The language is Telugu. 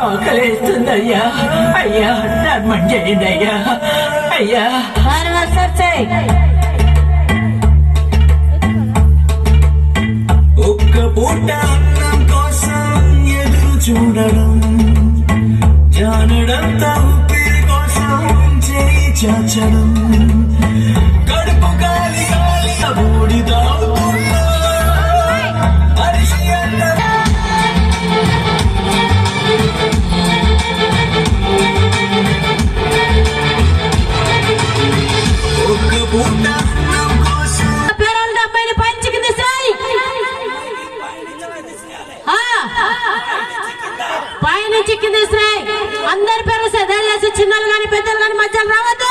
ఆకలేస్తుందయ్యా. అయ్యా ధర్మం చేయండి అయ్యా. అయ్యా ఒక్క పూట అన్నం కోసం ఎదురు చూడడం, జానడంతా ఊపిరి కోసం చేయి చాచడం, కడుపు గాలి గాలి బూడిదవుతున్నా మనిషి అన్నం. ఒక్క పూట అన్నం కోసం పైనుంచి కింద అందరి పేరు చిన్నలు కానీ పెద్దలు కానీ మధ్యలో రావద్దు.